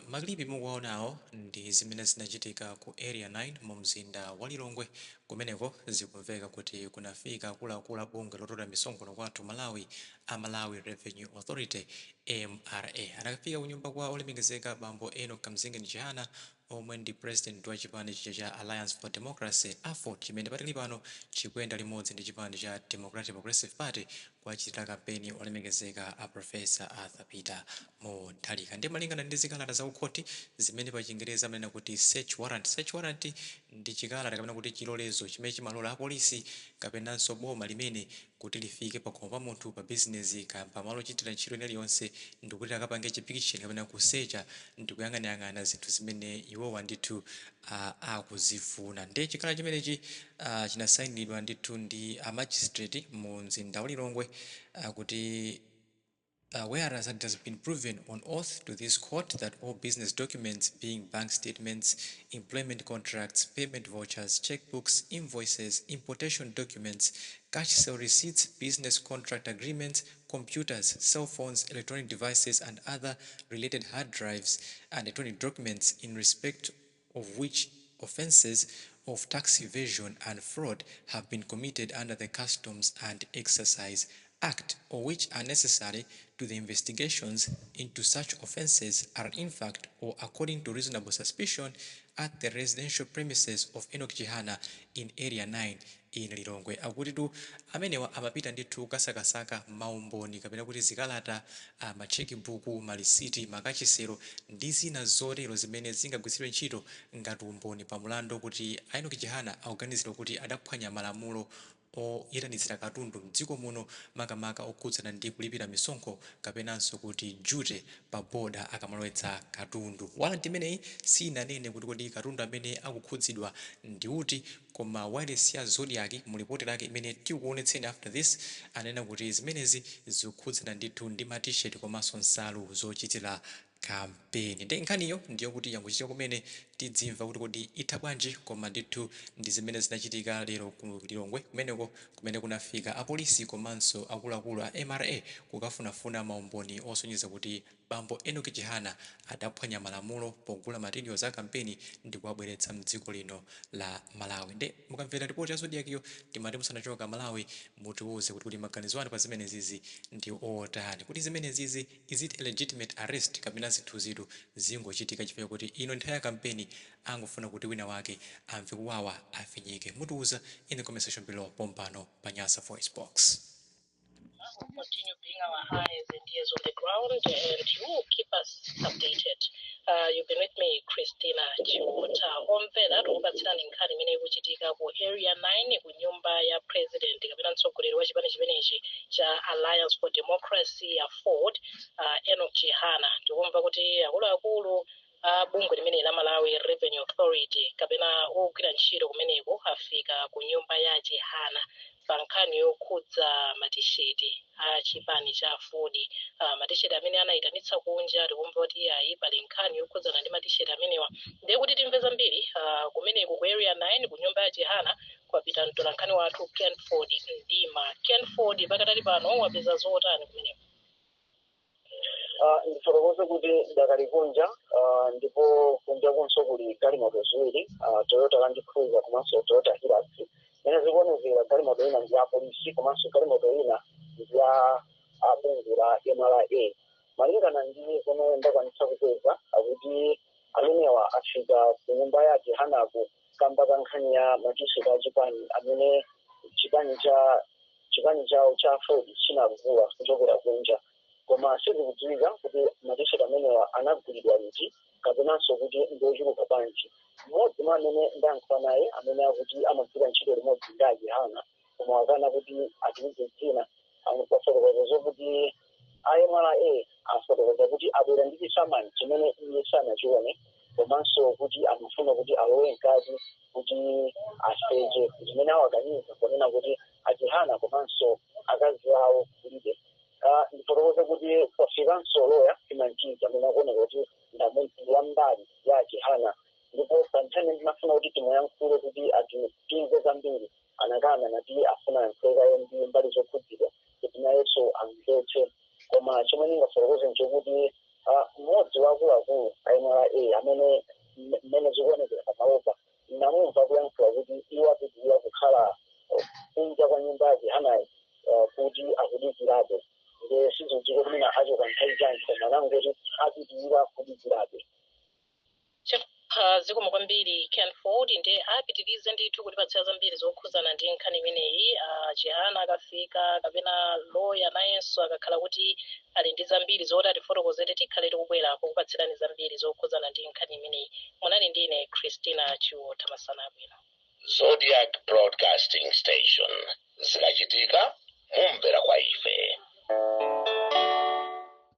Maklipi mukuonawo ndi zimene zinachitika ku area 9 mu mzinda wa Lilongwe kumeneko zikumveka kuti kunafika akuluakulu a bungwe lotola misonkhono kwathu Malawi a Malawi Revenue Authority MRA. Anafika kunyumba kwa olemekezeka bambo Enoch Chihana omwe ndi president wa Chipani cha Alliance for Democracy AFOD chimene patikali pano chikuyenda limodzi ndi Chipani cha Democratic Progressive Party kuchita kampeni olemekezeka a Professor Arthur Peter Mutharika. Ndi malingana ndi zikalata za ukhoti zimene pa Chingereza amanena kuti search warrant. Search warrant ndi chikalata kapena kuti chilolezo chimene chimalola apolisi kapenanso boma limene kuti lifike pa khomo pa munthu pa business pa malo ochitira ntchito iliyonse ndi kuti akapange chipikisheni kapena kusecha ndi kuyang'anayang'ana zinthu zimene iwowa ndithu akuzifuna. Ndi chikalata chimenechi chinasayinidwa ndithu ndi a magistrate mu mzinda wa Lilongwe kuti whereas it has been proven on oath to this court that all business documents being bank statements, employment contracts, payment vouchers, checkbooks, invoices, importation documents, cash sale receipts, business contract agreements, computers, cell phones, electronic devices and other related hard drives and electronic documents in respect of which offences of tax evasion and fraud have been committed under the Customs and Excise Act or which are necessary to the investigations into such offences are in fact or according to reasonable suspicion at the residential premises of Enoch Chihana in area 9 in Lilongwe. Akutitu amenewa amapita ndithu kasakasaka maumboni kapena kuti zikalata machekibuku, malisiti, makachisero ndi zina zotero zimene zingagwiritsidwe ntchito ngati umboni pa mlandu kuti Enoch Chihana akuganizidwa kuti adaphwanya malamulo oyitanitsira katundu mdziko muno makamaka okhudzana ndi kulipira misonkho kapenanso kuti jute pa boda akamalowetsa katundu. Warrant imeneyi sinanene kuti kodi katundu amene akukhudzidwa ndi uti, koma wireless ya Zodiac mu ripoti lake imene tikuonetseni after this anena kuti zimenezi zikukhudzana ndithu ndi ma t-shirt komanso nsalu zochitira kampeni. Ndi nkhaniyo ndiyo kuti yangochitika kumene tidzimva kuti kodi itha bwanji, koma ndithu ndi zimene zinachitika lero ku Lilongwe kumene kunafika apolisi komanso akuluakulu a MRA kukafunafuna maumboni osonyeza kuti bambo Enoch Chihana adaphwanya malamulo pogula materials a kampeni ndi kuwabweretsa mdziko lino la Malawi. Ndi mukamvera ripoti ya Zodiac timati musanachoka Malawi mutiwuze kuti maganizo anu pa zimenezizi ndi otani, kuti zimenezizi is it a legitimate arrest kapena zinthu zitu zingochitika chifukwa kuti ino nthawi ya kampeni angofuna kuti wina wake amve kuwawa afinyike. Mutiwuza in the comment section below pompano pa Nyasa VoiceBox. We'll continue being our eyes and ears on the ground, and you will keep us updated. You've been with me, Christina Chiwota. Omvera tukupatsirani nkhani imene ikuchitika ku area 9 ku nyumba ya president kapena mtsogoleri wa chipani chimenechi cha Alliance for Democracy AFOD, Enoch Chihana. Tikumva kuti akuluakulu bungwe limene la Malawi Revenue Authority kapena ogwira ntchito kumeneko afika ku nyumba ya Chihana pa nkhani yokhudza matisheti a chipani cha AFOD. Matisheti amene anayitanitsa kunja tikumva kuti ayi pali nkhani yokhudzana ndi matisheti amenewa. Ndiye kuti timve zambiri kumeneko ku area 9 ku nyumba ya Chihana kwapita mtola nkhani wathu Ken Ford Ndima. Ken Ford pakatali pano wapeza zotani kumeneko? Ndifotokoze kuti ndakali kunja ndipo kunja kunso kuli galimoto ziwiri, Toyota Land Cruiser komanso Toyota Hilux. Mene zikuonezera galimoto ina ndi ya polisi komanso galimoto ina ndi ya bungwe la MRA. Malingana ndi komwe ndakwanitsa kupeza akuti amenewa afika ku nyumba ya Chihana kamba ka nkhani ya matisheti a chipani amene chipani chawo cha AFOD chinagula kuchokera kunja. Koma sizikudziwika kuti matisheti amenewa anagulidwa liti kapenanso kuti ndochuluka bwanji. Mmodzi mwa amene ndayankhula naye amene akuti amagwira ntchito limodzi ndi Chihana koma akana kuti atiuze dzina, afotokoza zokuti MRA afotokoza kuti abwera ndi chisamani chimene iye sanachione komanso kuti amafuna kuti alowe mkati kuti aseche zimene awaganiza kunena kuti Chihana komanso akazi awo kulibe. Ndifotokoza kuti kwafikanso loya Simanchiza amene akuoneka kuti ndamunthu wa mbali ya Chihana, ndipo pamene ndinafuna kuti timuyankhule kuti atimve zambiri anakana nati afuna yankhulekayo ndi mbali zokhudzidwa kuti nayenso amvetse. Koma chomwe ndingafotokoze nchokuti mmodzi wa akuluakulu NRA amene mmene zikuonekera pamaopa namumva kuyankhula kuti iwo apitirira kukhala kunja kwa nyumba ya Chihanayi kuti akudikirabe nge sizodziwa kumene achoka nthawi chanji koma nangoti apitirira kudikirabe. zikomo kwambiri Ken Ford ndi apitirize ndithu kutipatsira zambiri zokhuzana ndi nkhani imeneyi. Chihana akafika kapena lawyer nayenso akakhala kuti ali ndi zambiri zoti atifotokozere tikhale tikubwerapo kupatsirani zambiri zokhuzana ndi nkhani imeneyi. Munali ndine Christina Chiwota Masanabwino. Zodiac Broadcasting Station. Zikachitika mumvera kwa ife.